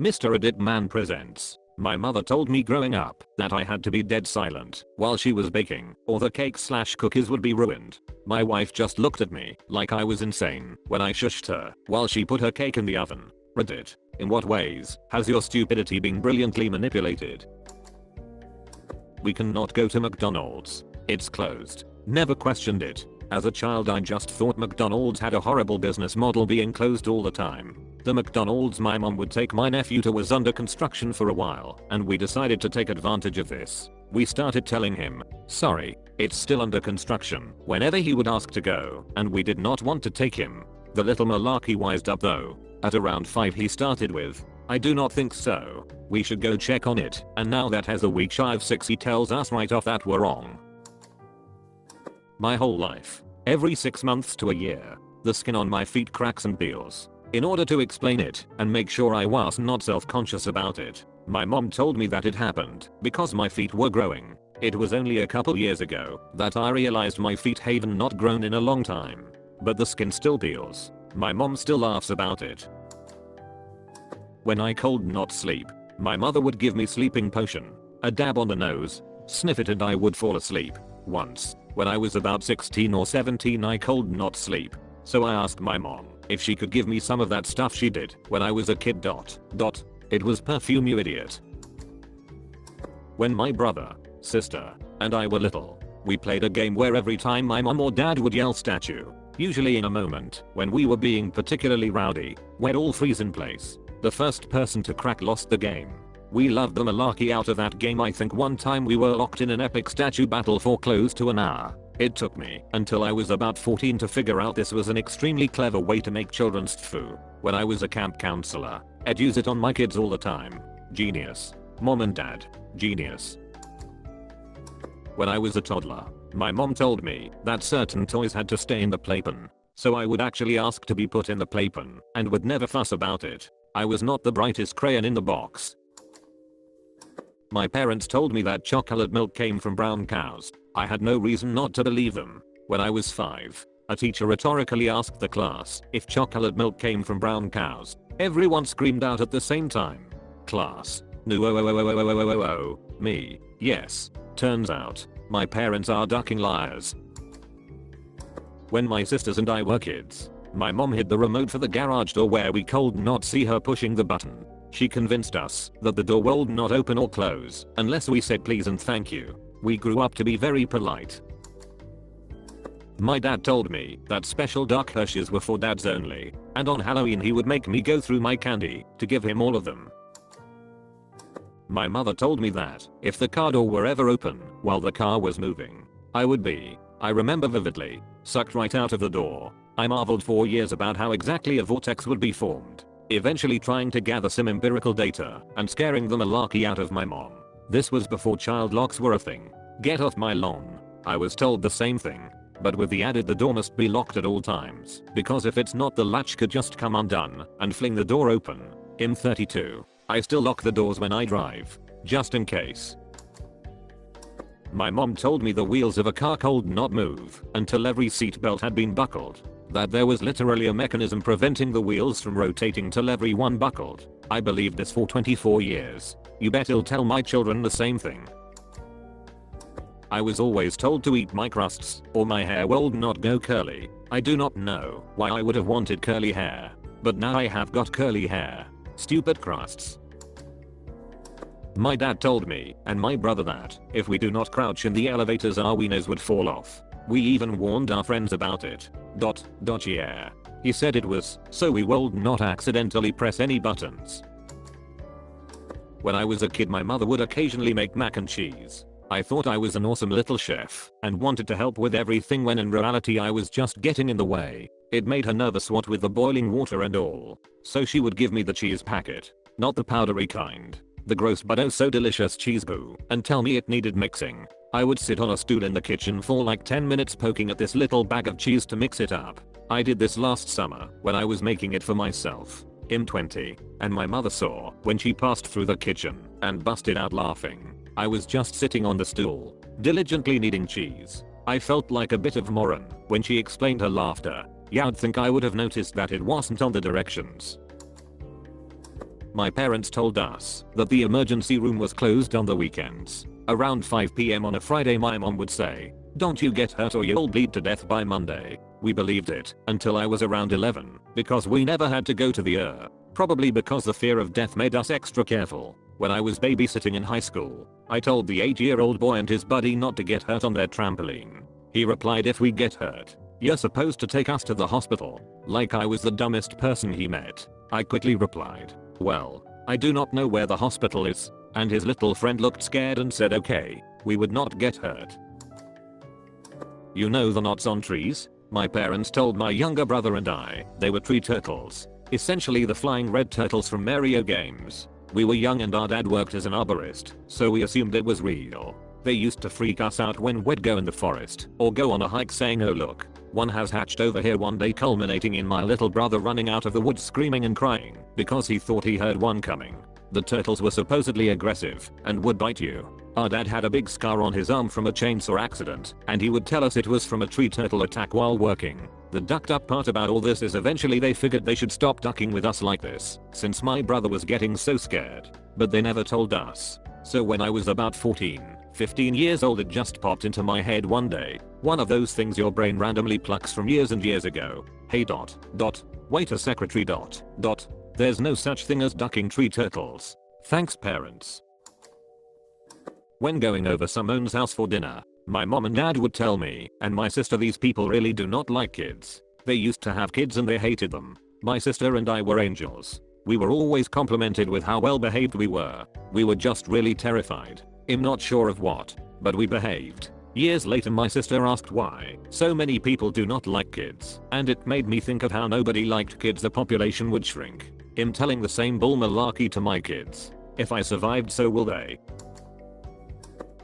Mr. Edit Man presents. My mother told me growing up that I had to be dead silent while she was baking or the cake/cookies would be ruined. My wife just looked at me like I was insane when I shushed her while she put her cake in the oven. Reddit. In what ways has your stupidity been brilliantly manipulated? We cannot go to McDonald's. It's closed. Never questioned it. As a child I just thought McDonald's had a horrible business model being closed all the time. The McDonald's my mom would take my nephew to was under construction for a while, and we decided to take advantage of this. We started telling him, sorry, it's still under construction, whenever he would ask to go, and we did not want to take him. The little malarkey wised up though. At around 5 he started with, I do not think so. We should go check on it, and now that has a week shy of 6 he tells us right off that we're wrong. My whole life, every 6 months to a year, the skin on my feet cracks and peels. In order to explain it and make sure I was not self-conscious about it, my mom told me that it happened because my feet were growing. It was only a couple years ago that I realized my feet haven't not grown in a long time. But the skin still peels. My mom still laughs about it. When I could not sleep, my mother would give me sleeping potion, a dab on the nose, sniff it and I would fall asleep. Once, when I was about 16 or 17 I could not sleep. So I asked my mom if she could give me some of that stuff she did when I was a kid. It was perfume, you idiot. When my brother, sister, and I were little, we played a game where every time my mom or dad would yell statue, usually in a moment when we were being particularly rowdy, we'd all freeze in place. The first person to crack lost the game. We loved the malarkey out of that game. I think one time we were locked in an epic statue battle for close to an hour. It took me until I was about 14 to figure out this was an extremely clever way to make children's foo. When I was a camp counselor, I'd use it on my kids all the time. Genius. Mom and dad. Genius. When I was a toddler, my mom told me that certain toys had to stay in the playpen. So I would actually ask to be put in the playpen and would never fuss about it. I was not the brightest crayon in the box. My parents told me that chocolate milk came from brown cows. I had no reason not to believe them. When I was 5, a teacher rhetorically asked the class if chocolate milk came from brown cows. Everyone screamed out at the same time. Class. No, oh. Me. Yes. Turns out, my parents are ducking liars. When my sisters and I were kids, my mom hid the remote for the garage door where we could not see her pushing the button. She convinced us that the door would not open or close unless we said please and thank you. We grew up to be very polite. My dad told me that special dark Hershey's were for dads only, and on Halloween he would make me go through my candy to give him all of them. My mother told me that if the car door were ever open while the car was moving, I remember vividly, sucked right out of the door. I marveled for years about how exactly a vortex would be formed, eventually trying to gather some empirical data and scaring the malarkey out of my mom. This was before child locks were a thing. Get off my lawn. I was told the same thing, but with the added the door must be locked at all times, because if it's not the latch could just come undone and fling the door open. I'm 32. I still lock the doors when I drive, just in case. My mom told me the wheels of a car could not move until every seatbelt had been buckled. That there was literally a mechanism preventing the wheels from rotating till every one buckled. I believed this for 24 years. You bet I'll tell my children the same thing. I was always told to eat my crusts or my hair will not go curly. I do not know why I would have wanted curly hair, but now I have got curly hair. Stupid crusts. My dad told me and my brother that if we do not crouch in the elevators our wieners would fall off. We even warned our friends about it. Yeah. He said it was so we would not accidentally press any buttons. When I was a kid my mother would occasionally make mac and cheese. I thought I was an awesome little chef and wanted to help with everything when in reality I was just getting in the way. It made her nervous what with the boiling water and all. So she would give me the cheese packet, not the powdery kind, the gross but oh so delicious cheese boo, and tell me it needed mixing. I would sit on a stool in the kitchen for like 10 minutes poking at this little bag of cheese to mix it up. I did this last summer when I was making it for myself. I'm 20, and my mother saw when she passed through the kitchen and busted out laughing. I was just sitting on the stool, diligently kneading cheese. I felt like a bit of moron when she explained her laughter. You'd think I would have noticed that it wasn't on the directions. My parents told us that the emergency room was closed on the weekends. Around 5 PM on a Friday my mom would say, "Don't you get hurt or you'll bleed to death by Monday." We believed it until I was around 11 because we never had to go to the ER. Probably because the fear of death made us extra careful. When I was babysitting in high school, I told the 8-year-old boy and his buddy not to get hurt on their trampoline. He replied, "If we get hurt, you're supposed to take us to the hospital." Like I was the dumbest person he met. I quickly replied, "Well, I do not know where the hospital is." And his little friend looked scared and said, "Okay, we would not get hurt." You know the knots on trees? My parents told my younger brother and I they were tree turtles. Essentially the flying red turtles from Mario games. We were young and our dad worked as an arborist, so we assumed it was real. They used to freak us out when we'd go in the forest or go on a hike saying, "Oh look, one has hatched over here," one day culminating in my little brother running out of the woods screaming and crying because he thought he heard one coming. The turtles were supposedly aggressive and would bite you. Our dad had a big scar on his arm from a chainsaw accident, and he would tell us it was from a tree turtle attack while working. The ducked up part about all this is eventually they figured they should stop ducking with us like this, since my brother was getting so scared. But they never told us. So when I was about 15 years old it just popped into my head one day. One of those things your brain randomly plucks from years and years ago. Hey ... Wait a secretary ... There's no such thing as ducking tree turtles. Thanks parents. When going over someone's house for dinner, my mom and dad would tell me and my sister these people really do not like kids. They used to have kids and they hated them. My sister and I were angels. We were always complimented with how well behaved we were. We were just really terrified. I'm not sure of what, but we behaved. Years later my sister asked why so many people do not like kids, and it made me think of how nobody liked kids, the population would shrink. I'm telling the same bull malarkey to my kids. If I survived, so will they.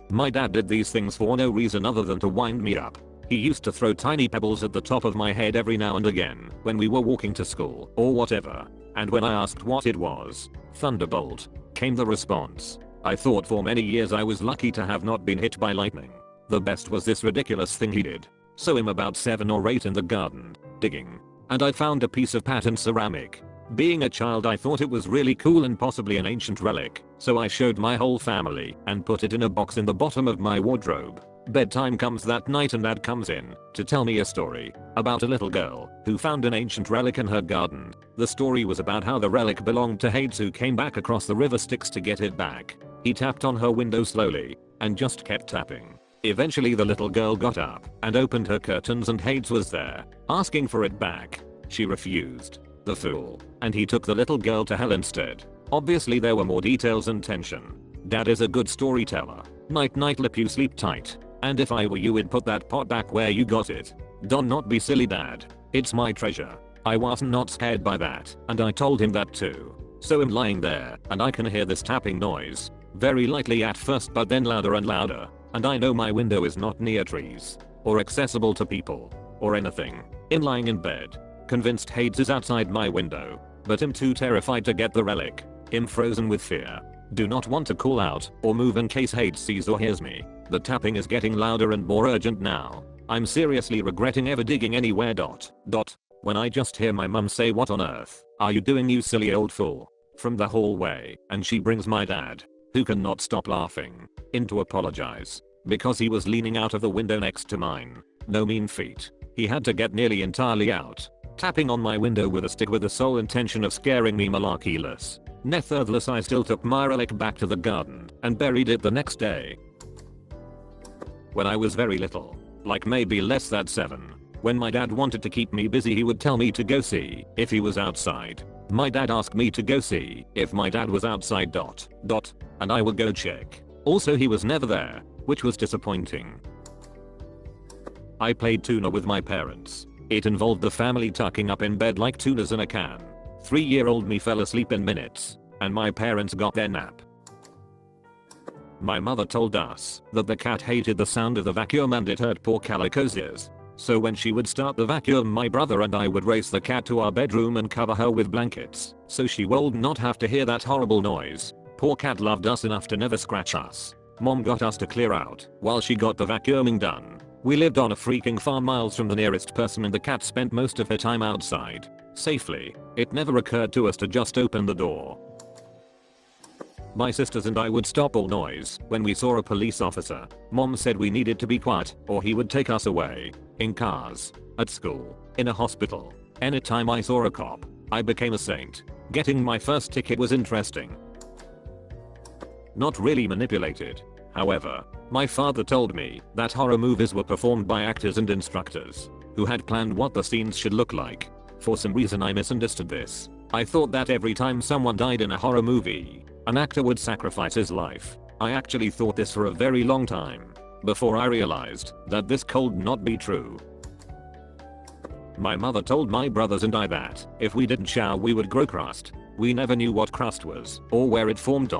My dad did these things for no reason other than to wind me up. He used to throw tiny pebbles at the top of my head every now and again when we were walking to school or whatever. And when I asked what it was, "Thunderbolt," came the response. I thought for many years I was lucky to have not been hit by lightning. The best was this ridiculous thing he did. So I'm about 7 or 8 in the garden, digging, and I found a piece of patterned ceramic. Being a child I thought it was really cool and possibly an ancient relic, so I showed my whole family and put it in a box in the bottom of my wardrobe. Bedtime comes that night and dad comes in to tell me a story about a little girl who found an ancient relic in her garden. The story was about how the relic belonged to Hades, who came back across the river Styx to get it back. He tapped on her window slowly and just kept tapping. Eventually the little girl got up and opened her curtains and Hades was there, asking for it back. She refused. The fool. And he took the little girl to hell instead. Obviously there were more details and tension. Dad is a good storyteller. Night night lip, you sleep tight. And if I were you, would put that pot back where you got it. Don't not be silly dad. It's my treasure. I was not scared by that, and I told him that too. So I'm lying there and I can hear this tapping noise. Very lightly at first, but then louder and louder. And I know my window is not near trees or accessible to people or anything. I'm lying in bed, convinced Hades is outside my window, but I'm too terrified to get the relic. I'm frozen with fear. Do not want to call out or move in case Hades sees or hears me. The tapping is getting louder and more urgent now. I'm seriously regretting ever digging anywhere ... When I just hear my mum say, "What on earth are you doing, you silly old fool?" from the hallway, and she brings my dad, who cannot stop laughing, in to apologize because he was leaning out of the window next to mine. No mean feat. He had to get nearly entirely out, tapping on my window with a stick with the sole intention of scaring me malarkeyless. Nevertheless, I still took my relic back to the garden and buried it the next day. When I was very little, like maybe less than 7, when my dad wanted to keep me busy, he would tell me to go see if he was outside. My dad asked me to go see if my dad was outside ... and I would go check. Also, he was never there, which was disappointing. I played tuna with my parents. It involved the family tucking up in bed like tunas in a can. 3-year-old me fell asleep in minutes, and my parents got their nap. My mother told us that the cat hated the sound of the vacuum and it hurt poor Calico's ears. So when she would start the vacuum, my brother and I would race the cat to our bedroom and cover her with blankets so she would not have to hear that horrible noise. Poor cat loved us enough to never scratch us. Mom got us to clear out while she got the vacuuming done. We lived on a freaking farm miles from the nearest person, and the cat spent most of her time outside, safely. It never occurred to us to just open the door. My sisters and I would stop all noise when we saw a police officer. Mom said we needed to be quiet or he would take us away. In cars, at school, in a hospital. Anytime I saw a cop, I became a saint. Getting my first ticket was interesting. Not really manipulated. However, my father told me that horror movies were performed by actors and instructors who had planned what the scenes should look like. For some reason I misunderstood this. I thought that every time someone died in a horror movie, an actor would sacrifice his life. I actually thought this for a very long time before I realized that this could not be true. My mother told my brothers and I that if we didn't shower we would grow crust. We never knew what crust was or where it formed.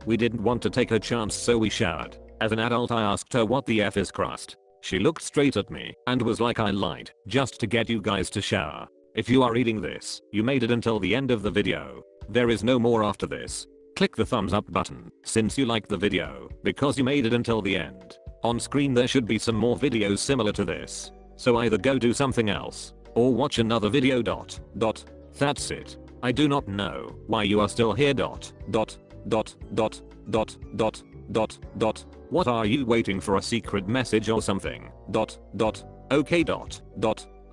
We didn't want to take a chance so we showered. As an adult I asked her what the F is crust. She looked straight at me and was like I lied just to get you guys to shower. If you are reading this, you made it until the end of the video. There is no more after this. Click the thumbs up button since you liked the video because you made it until the end. On screen there should be some more videos similar to this. So either go do something else or watch another video. That's it. I do not know why you are still here. What are you waiting for, a secret message or something? Okay.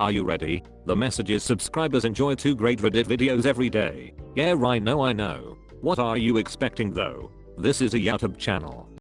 Are you ready? The message is subscribers enjoy 2 great Reddit videos every day. Yeah, I know. What are you expecting though? This is a YouTube channel.